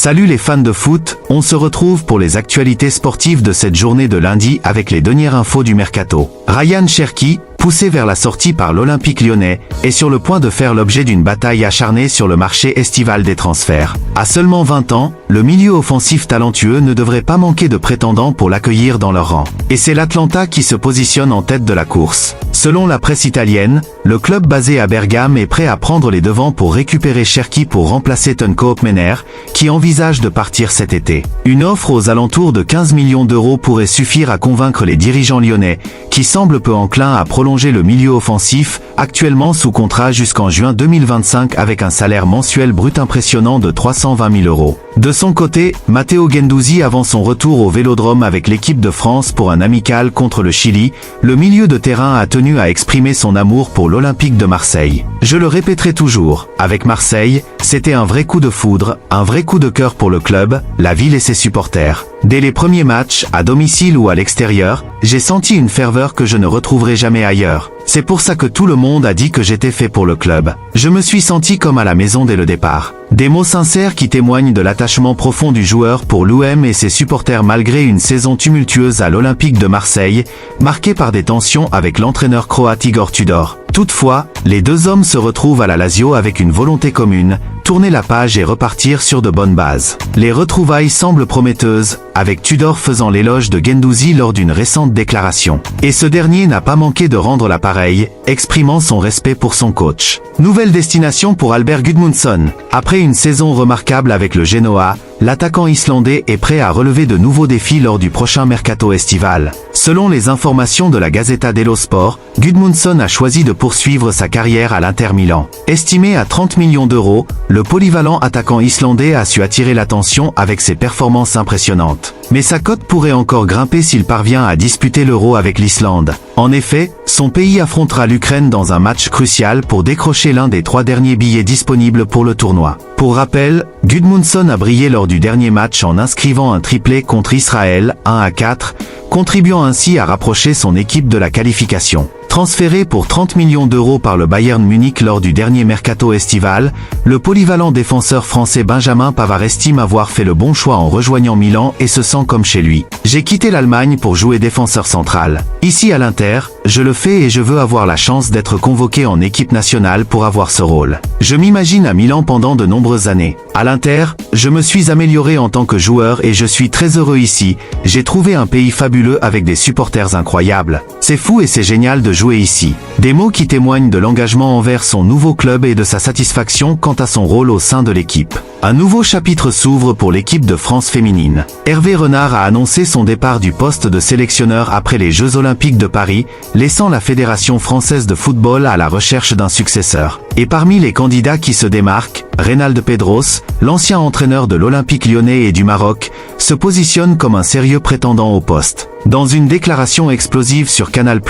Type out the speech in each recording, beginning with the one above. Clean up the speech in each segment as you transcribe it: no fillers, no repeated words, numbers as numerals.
Salut les fans de foot, on se retrouve pour les actualités sportives de cette journée de lundi avec les dernières infos du mercato. Ryan Cherki, poussé vers la sortie par l'Olympique lyonnais, est sur le point de faire l'objet d'une bataille acharnée sur le marché estival des transferts. À seulement 20 ans, le milieu offensif talentueux ne devrait pas manquer de prétendants pour l'accueillir dans leur rang. Et c'est l'Atalanta qui se positionne en tête de la course. Selon la presse italienne, le club basé à Bergame est prêt à prendre les devants pour récupérer Cherki pour remplacer Tunco Opmener, qui envisage de partir cet été. Une offre aux alentours de 15 millions d'euros pourrait suffire à convaincre les dirigeants lyonnais, qui semblent peu enclins à prolonger le milieu offensif, actuellement sous contrat jusqu'en juin 2025 avec un salaire mensuel brut impressionnant de 320 000 euros. De son côté, Matteo Guendouzi avant son retour au Vélodrome avec l'équipe de France pour un amical contre le Chili, le milieu de terrain a tenu à exprimer son amour pour l'Olympique de Marseille. Je le répéterai toujours, avec Marseille, c'était un vrai coup de foudre, un vrai coup de cœur pour le club, la ville et ses supporters. Dès les premiers matchs, à domicile ou à l'extérieur, j'ai senti une ferveur que je ne retrouverai jamais ailleurs. C'est pour ça que tout le monde a dit que j'étais fait pour le club. Je me suis senti comme à la maison dès le départ. Des mots sincères qui témoignent de l'attachement profond du joueur pour l'OM et ses supporters malgré une saison tumultueuse à l'Olympique de Marseille, marquée par des tensions avec l'entraîneur croate Igor Tudor. Toutefois, les deux hommes se retrouvent à la Lazio avec une volonté commune, tourner la page et repartir sur de bonnes bases. Les retrouvailles semblent prometteuses, avec Tudor faisant l'éloge de Guendouzi lors d'une récente déclaration. Et ce dernier n'a pas manqué de rendre l'appareil, exprimant son respect pour son coach. Nouvelle destination pour Albert Gudmundsson. Après une saison remarquable avec le Genoa, l'attaquant islandais est prêt à relever de nouveaux défis lors du prochain mercato estival. Selon les informations de la Gazzetta dello Sport, Gudmundsson a choisi de poursuivre sa carrière à l'Inter Milan. Estimé à 30 millions d'euros, le polyvalent attaquant islandais a su attirer l'attention avec ses performances impressionnantes. Mais sa cote pourrait encore grimper s'il parvient à disputer l'Euro avec l'Islande. En effet, son pays affrontera l'Ukraine dans un match crucial pour décrocher l'un des 3 derniers billets disponibles pour le tournoi. Pour rappel, Gudmundsson a brillé lors du dernier match en inscrivant un triplé contre Israël, 1-4, contribuant ainsi à rapprocher son équipe de la qualification. Transféré pour 30 millions d'euros par le Bayern Munich lors du dernier mercato estival, le polyvalent défenseur français Benjamin Pavard estime avoir fait le bon choix en rejoignant Milan et se sent comme chez lui. J'ai quitté l'Allemagne pour jouer défenseur central. Ici à l'Inter, je le fais et je veux avoir la chance d'être convoqué en équipe nationale pour avoir ce rôle. Je m'imagine à Milan pendant de nombreuses années. À l'Inter, je me suis amélioré en tant que joueur et je suis très heureux ici. J'ai trouvé un pays fabuleux avec des supporters incroyables. C'est fou et c'est génial de jouer ici. Des mots qui témoignent de l'engagement envers son nouveau club et de sa satisfaction quant à son rôle au sein de l'équipe. Un nouveau chapitre s'ouvre pour l'équipe de France féminine. Hervé Renard a annoncé son départ du poste de sélectionneur après les Jeux Olympiques de Paris, laissant la Fédération française de football à la recherche d'un successeur. Et parmi les candidats qui se démarquent, Reynald Pedros, l'ancien entraîneur de l'Olympique lyonnais et du Maroc, se positionne comme un sérieux prétendant au poste. Dans une déclaration explosive sur Canal+,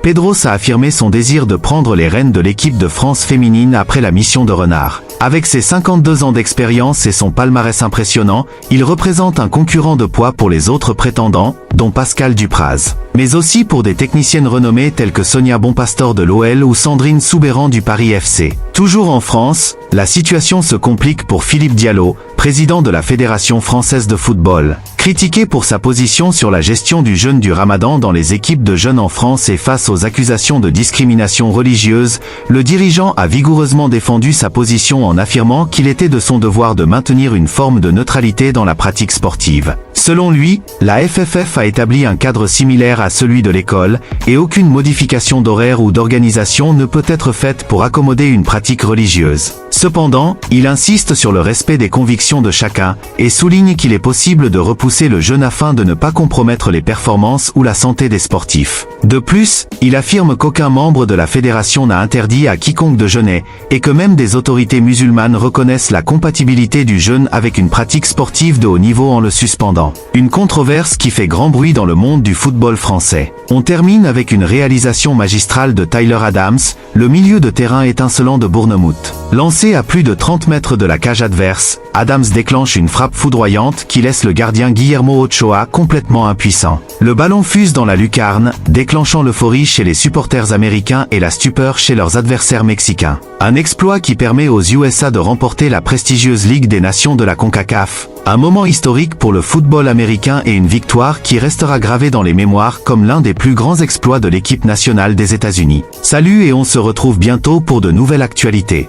Pedros a affirmé son désir de prendre les rênes de l'équipe de France féminine après la mission de Renard. Avec ses 52 ans d'expérience et son palmarès impressionnant, il représente un concurrent de poids pour les autres prétendants, dont Pascal Dupraz. Mais aussi pour des techniciennes renommées telles que Sonia Bonpastor de l'OL ou Sandrine Soubeyran du Paris FC. Toujours en France, la situation se complique pour Philippe Diallo, président de la Fédération française de football. Critiqué pour sa position sur la gestion du jeûne du Ramadan dans les équipes de jeunes en France et face aux accusations de discrimination religieuse, le dirigeant a vigoureusement défendu sa position en affirmant qu'il était de son devoir de maintenir une forme de neutralité dans la pratique sportive. Selon lui, la FFF a établi un cadre similaire à celui de l'école, et aucune modification d'horaire ou d'organisation ne peut être faite pour accommoder une pratique religieuse. Cependant, il insiste sur le respect des convictions de chacun, et souligne qu'il est possible de repousser le jeûne afin de ne pas compromettre les performances ou la santé des sportifs. De plus, il affirme qu'aucun membre de la fédération n'a interdit à quiconque de jeûner, et que même des autorités musulmanes reconnaissent la compatibilité du jeûne avec une pratique sportive de haut niveau en le suspendant. Une controverse qui fait grand bruit dans le monde du football français. On termine avec une réalisation magistrale de Tyler Adams, le milieu de terrain étincelant de Bournemouth. Lancé à plus de 30 mètres de la cage adverse, Adams déclenche une frappe foudroyante qui laisse le gardien Guillermo Ochoa complètement impuissant. Le ballon fuse dans la lucarne, déclenchant l'euphorie chez les supporters américains et la stupeur chez leurs adversaires mexicains. Un exploit qui permet aux USA de remporter la prestigieuse Ligue des Nations de la CONCACAF. Un moment historique pour le football américain et une victoire qui restera gravée dans les mémoires comme l'un des plus grands exploits de l'équipe nationale des États-Unis. Salut et on se retrouve bientôt pour de nouvelles actualités.